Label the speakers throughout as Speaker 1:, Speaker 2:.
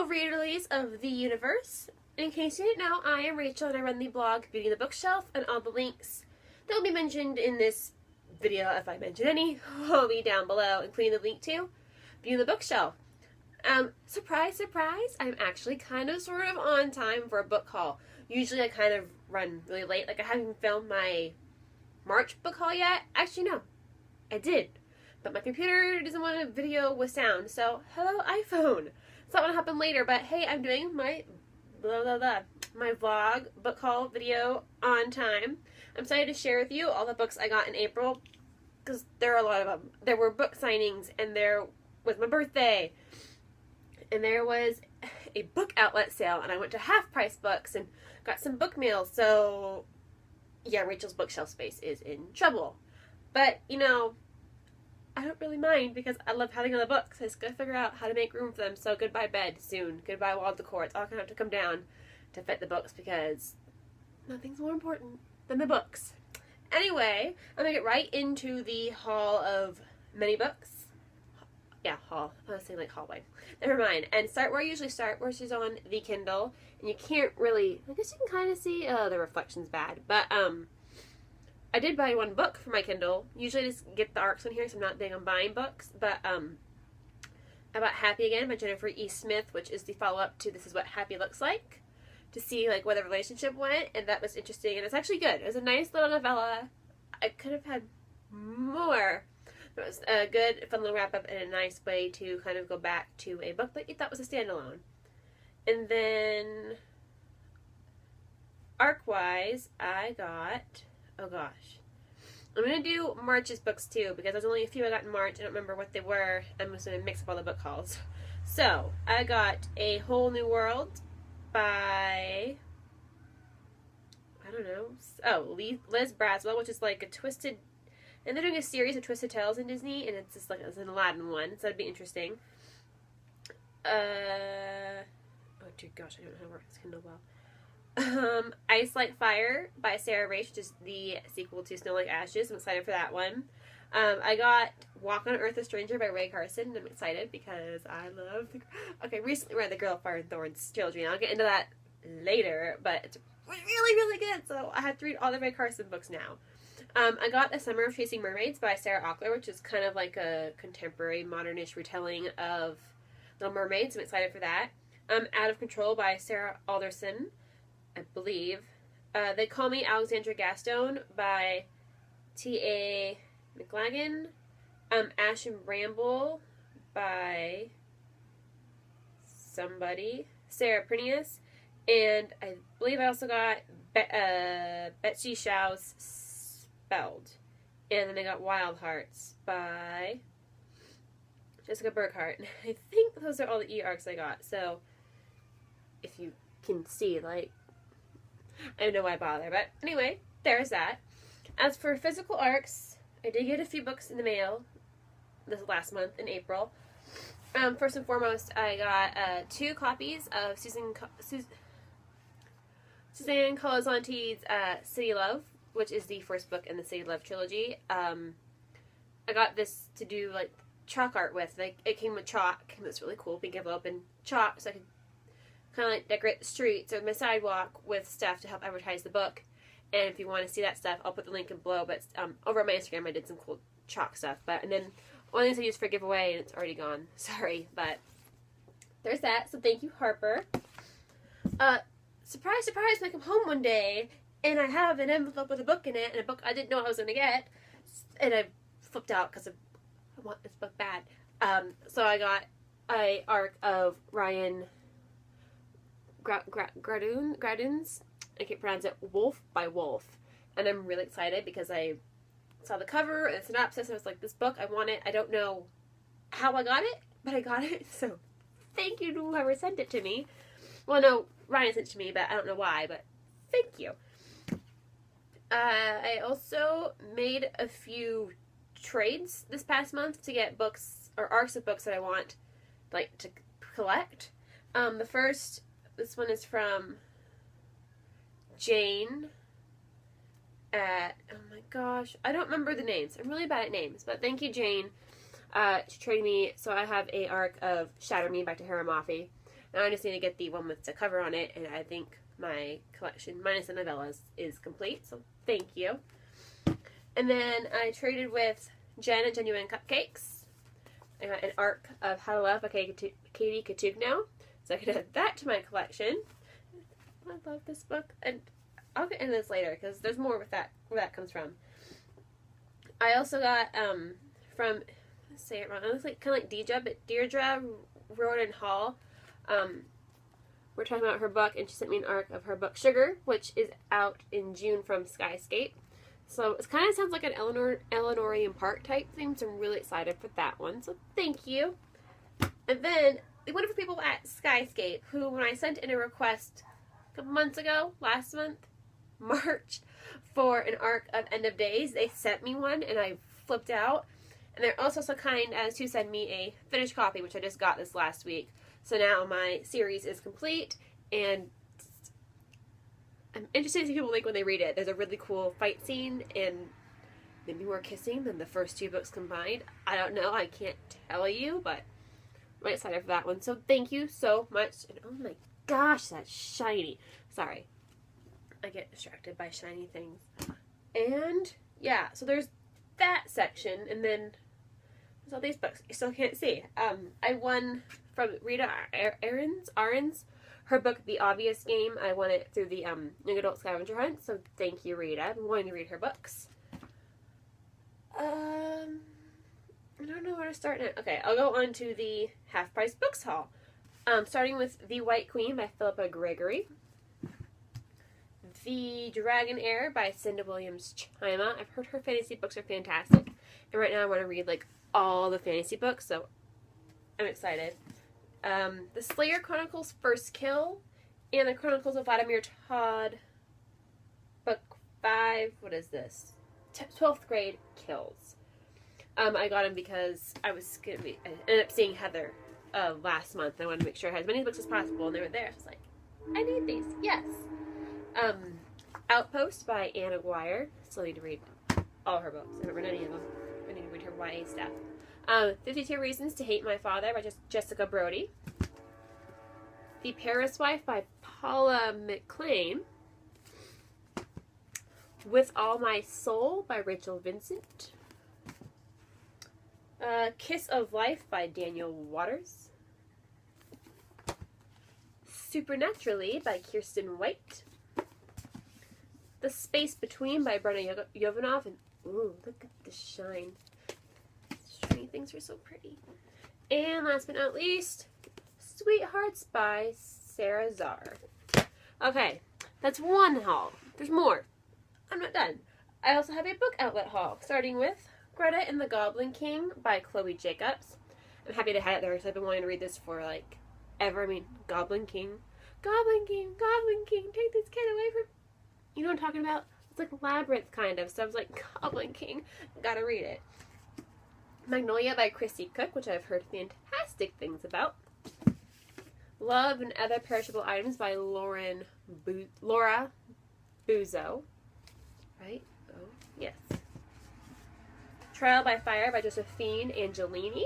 Speaker 1: readers of the universe. In case you didn't know, I am Rachel and I run the blog Beauty and the Bookshelf, and all the links that will be mentioned in this video, if I mention any, will be down below, including the link to Beauty and the Bookshelf. Surprise, surprise, I'm actually kind of sort of on time for a book haul. Usually I kind of run really late, like I haven't even filmed my March book haul yet. Actually, no, I did. But my computer doesn't want a video with sound, so hello iPhone. It's not going to happen later, but hey, I'm doing my my vlog book haul video on time. I'm excited to share with you all the books I got in April, because there are a lot of them. There were book signings, and there was my birthday, and there was a book outlet sale, and I went to Half Price Books and got some book mail, so yeah, Rachel's bookshelf space is in trouble. But, you know, I don't really mind because I love having all the books. I just gotta figure out how to make room for them. So goodbye bed soon. Goodbye wall decor. It's all gonna have to come down to fit the books because nothing's more important than the books. Anyway, I'm gonna get right into the haul of many books. Yeah, haul. I was saying like hallway. Never mind. And start where I usually start, which is on the Kindle. And you can't really, I guess you can kind of see, the reflection's bad. But, I did buy one book for my Kindle. Usually I just get the ARCs on here, so I'm not big on buying books. But I bought Happy Again by Jennifer E. Smith, which is the follow-up to This Is What Happy Looks Like, to see like where the relationship went, and that was interesting. And it's actually good. It was a nice little novella. I could have had more. It was a good, fun little wrap-up and a nice way to kind of go back to a book that you thought was a standalone. And then ARC-wise, I got... oh gosh. I'm going to do March's books too, because there's only a few I got in March. I don't remember what they were. I'm just going to mix up all the book hauls. So, I got A Whole New World by, I don't know, Liz Braswell, which is like a twisted, and they're doing a series of Twisted Tales in Disney, and it's just like, it's an Aladdin one, so that'd be interesting. Oh dear gosh, I don't know how to work this Kindle well. Ice Like Fire by Sarah Raish, which is the sequel to Snow Like Ashes. I'm excited for that one. I got Walk on Earth a Stranger by Ray Carson. I'm excited because I love recently read the Girl of Fire and Thorns trilogy, and I'll get into that later, but it's really, really good, so I have to read all the Ray Carson books now. I got A Summer of Chasing Mermaids by Sarah Ochler, which is kind of like a contemporary, modernish retelling of Little Mermaids. I'm excited for that. Out of Control by Sarah Alderson, I believe. They Call Me Alexandra Gaston by T.A. McLagan. Ash and Bramble by somebody, Sarah Prinius. And I believe I also got Betsy Shaw's Spelled. And then I got Wild Hearts by Jessica Burkhart. And I think those are all the e-arcs I got. So, if you can see, like, I don't know why I bother, but anyway, there's that. As for physical ARCs, I did get a few books in the mail this last month in April. First and foremost, I got 2 copies of Suzanne Colasanti's City Love, which is the first book in the City Love trilogy. I got this to do like chalk art with. Like, it came with chalk, and it was really cool, pink envelope and chalk, so I could kind of like decorate the streets or my sidewalk with stuff to help advertise the book. And if you want to see that stuff, I'll put the link in below. But over on my Instagram, I did some cool chalk stuff. And then one of these I used for giveaway, and it's already gone. Sorry, but there's that. So thank you, Harper. Surprise, surprise! When I come home one day, and I have an envelope with a book in it, and a book I didn't know I was going to get, and I flipped out because I want this book bad. So I got a arc of Ryan Gradune's, I can't pronounce it, Wolf by Wolf, and I'm really excited because I saw the cover and the synopsis and I was like, this book, I want it. I don't know how I got it, but I got it, so thank you to whoever sent it to me. Well, no, Ryan sent it to me, but I don't know why, but thank you. I also made a few trades this past month to get books, or arcs of books that I want, like, to collect. The first, this one is from Jane at, oh my gosh, I don't remember the names. I'm really bad at names, but thank you, Jane, to trade me. So I have a arc of Shatter Me by Tahara Mafi. And I just need to get the one with the cover on it, and I think my collection, minus the novellas, is complete. So thank you. And then I traded with Jen at Genuine Cupcakes. I got an Arc of How to Love by Katie Katugno. So I can add that to my collection. I love this book. And I'll get into this later because there's more with that, where that comes from. I also got from, let's say it wrong, it looks like kind of like Deirdre Roden Hall. We're talking about her book, and she sent me an arc of her book Sugar, which is out in June from Skyscape. So it kind of sounds like an Eleanorian Park type thing, so I'm really excited for that one. So thank you. And then the wonderful people at Skyscape, who when I sent in a request a couple months ago, last month, March, for an arc of End of Days, they sent me one, and I flipped out. And they're also so kind as to send me a finished copy, which I just got this last week. So now my series is complete, and I'm interested to see what people think when they read it. There's a really cool fight scene, and maybe more kissing than the first two books combined. I don't know. I can't tell you, but I'm excited for that one. So thank you so much. And oh my gosh, that's shiny. Sorry. I get distracted by shiny things. And yeah, so there's that section, and then there's all these books you still can't see. I won from Rita Ahrens, her book The Obvious Game. I won it through the Young Adult Scavenger Hunt, so thank you, Rita. I've been wanting to read her books. I don't know where to start now. Okay, I'll go on to the Half Price Books haul. Starting with The White Queen by Philippa Gregory. The Dragon Heir by Cinda Williams Chima. I've heard her fantasy books are fantastic. And right now I want to read like all the fantasy books, so I'm excited. The Slayer Chronicles First Kill and the Chronicles of Vladimir Todd book 5, what is this? 12th grade kills. I got them because I ended up seeing Heather last month. I wanted to make sure I had as many books as possible, and they were there. I was like, I need these. Yes. Outpost by Anne Aguirre. Still need to read all her books. I haven't read any of them. I need to read her YA stuff. 52 Reasons to Hate My Father by Jessica Brody. The Paris Wife by Paula McLean. With All My Soul by Rachel Vincent. Kiss of Life by Daniel Waters. Supernaturally by Kirsten White. The Space Between by Brenna Yovanov. And ooh, look at the shine. Shiny things are so pretty. And last but not least, Sweethearts by Sarah Zarr. Okay, that's one haul. There's more. I'm not done. I also have a book outlet haul, starting with Greta and the Goblin King by Chloe Jacobs. I'm happy to have it there because I've been wanting to read this for like ever. I mean, Goblin King. Goblin King, Goblin King, take this kid away from... You know what I'm talking about? It's like Labyrinth kind of. So I was like, Goblin King, gotta read it. Magnolia by Christy Cook, which I've heard fantastic things about. Love and Other Perishable Items by Laura Buzo. Right? Oh, yes. Trial by Fire by Josephine Angelini.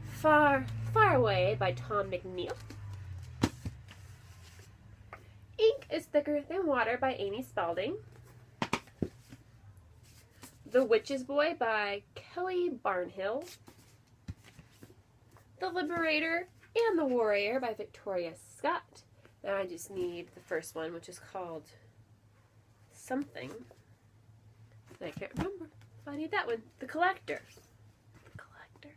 Speaker 1: Far, Far Away by Tom McNeil. Ink is Thicker Than Water by Amy Spalding. The Witch's Boy by Kelly Barnhill. The Liberator and the Warrior by Victoria Scott. Now I just need the first one, which is called something. I can't remember. So I need that one. The Collector. The Collector.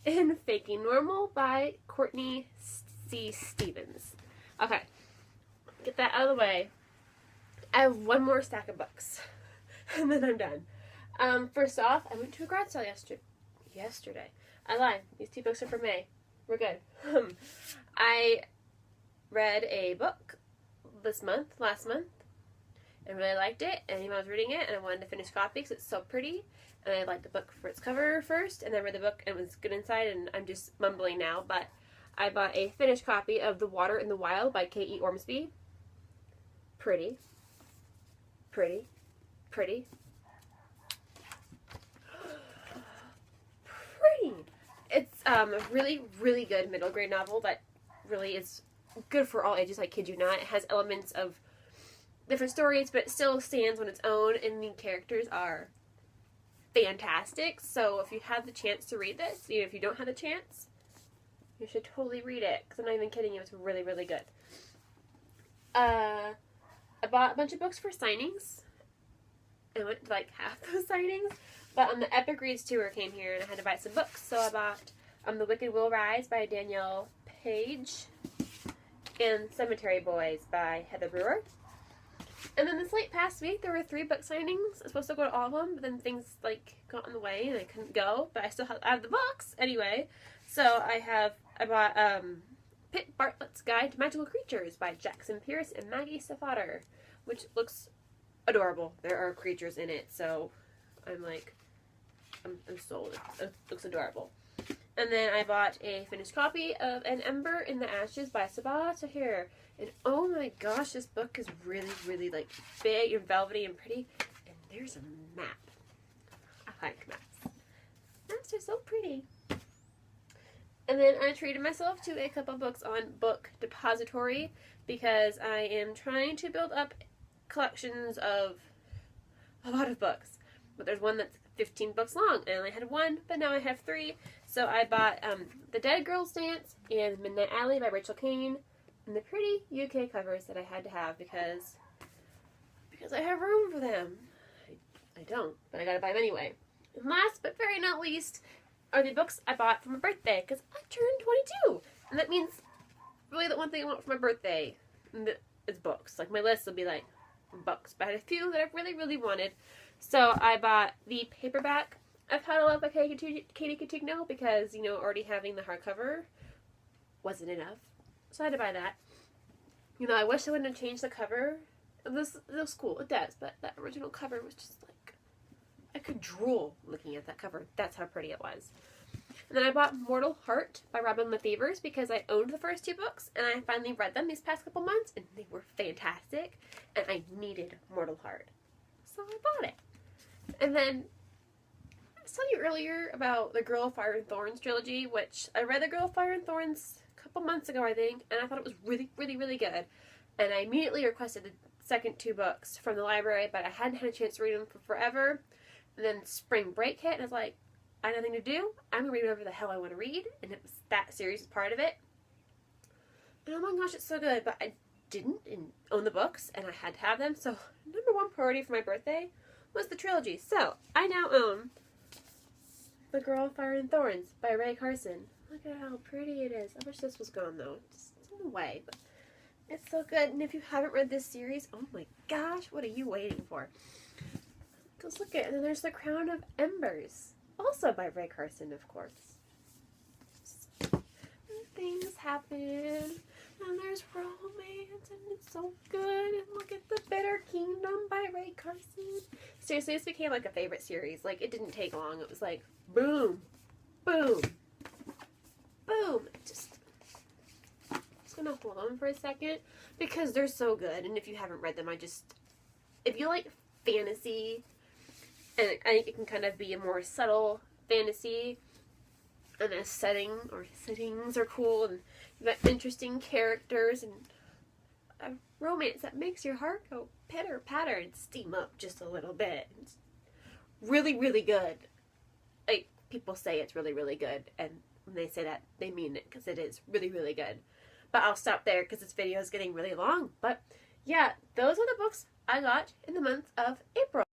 Speaker 1: And Faking Normal by Courtney C. Stevens. Okay. Get that out of the way. I have one more stack of books. And then I'm done. First off, I went to a garage sale yesterday. I lied. These 2 books are for May. We're good. I read a book last month, and really liked it, and I was reading it, and I wanted to finish copy because it's so pretty, and I liked the book for its cover first, and then read the book, and it was good inside, and I'm just mumbling now, but I bought a finished copy of The Water in the Wild by K.E. Ormsby. Pretty. Pretty. Pretty. Pretty. It's a really, really good middle grade novel that really is good for all ages, I kid you not. It has elements of different stories, but it still stands on its own, and the characters are fantastic. So if you have the chance to read this, even if you don't have the chance, you should totally read it, because I'm not even kidding you, it's really, really good. I bought a bunch of books for signings. I went to like half those signings, but the Epic Reads tour came here and I had to buy some books, so I bought The Wicked Will Rise by Danielle Page and Cemetery Boys by Heather Brewer. And then this late past week, there were 3 book signings. I was supposed to go to all of them, but then things like got in the way and I couldn't go, but I still have the books anyway. So I bought Pitt Bartlett's Guide to Magical Creatures by Jackson Pierce and Maggie Stiefvater, which looks adorable. There are creatures in it, so I'm sold. It looks adorable. And then I bought a finished copy of An Ember in the Ashes by Sabaa Tahir. And oh my gosh, this book is really, really like big and velvety and pretty. And there's a map. I like maps. Maps are so pretty. And then I treated myself to a couple books on Book Depository because I am trying to build up collections of a lot of books. But there's one that's 15 books long. I only had 1, but now I have 3. So I bought The Dead Girls Dance and Midnight Alley by Rachel Kane. And the pretty UK covers that I had to have because I have room for them. I don't, but I gotta buy them anyway. And last but very not least are the books I bought for my birthday because I turned 22. And that means really the one thing I want for my birthday is books. Like my list will be like books, but I had a few that I really, really wanted. So I bought the paperback of How to Love by Katie Cotigno because, you know, already having the hardcover wasn't enough. So I had to buy that. You know, I wish I wouldn't have changed the cover. It looks cool, it does, but that original cover was just like, I could drool looking at that cover. That's how pretty it was. And then I bought Mortal Heart by Robin Lefevers because I owned the first 2 books and I finally read them these past couple months and they were fantastic and I needed Mortal Heart. So I bought it. And then I was telling you earlier about the Girl of Fire and Thorns trilogy, which I read the Girl of Fire and Thorns a couple months ago, I think, and I thought it was really, really, really good. And I immediately requested the second 2 books from the library, but I hadn't had a chance to read them for forever. And then spring break hit, and I was like, I have nothing to do. I'm going to read whatever the hell I want to read. And it was that series was part of it. And oh my gosh, it's so good. But I didn't own the books, and I had to have them. So number 1 priority for my birthday was the trilogy. So I now own The Girl of Fire and Thorns by Ray Carson. Look at how pretty it is. I wish this was gone, though. It's in the way, but it's so good. And if you haven't read this series, oh my gosh, what are you waiting for? Because look at it. And then there's The Crown of Embers. Also by Ray Carson, of course. And things happen. And there's romance. And it's so good. And look at The Bitter Kingdom by Ray Carson. Seriously, this became like a favorite series. Like, it didn't take long. It was like, boom, boom, boom. Just gonna hold on for a second. Because they're so good. And if you haven't read them, if you like fantasy, and I think it can kind of be a more subtle fantasy, and the setting or settings are cool, and you've got interesting characters, and a romance that makes your heart go pitter patter and steam up just a little bit. It's really, really good. Like, people say it's really, really good, and when they say that, they mean it, because it is really, really good. But I'll stop there, because this video is getting really long. But yeah, those are the books I got in the month of April.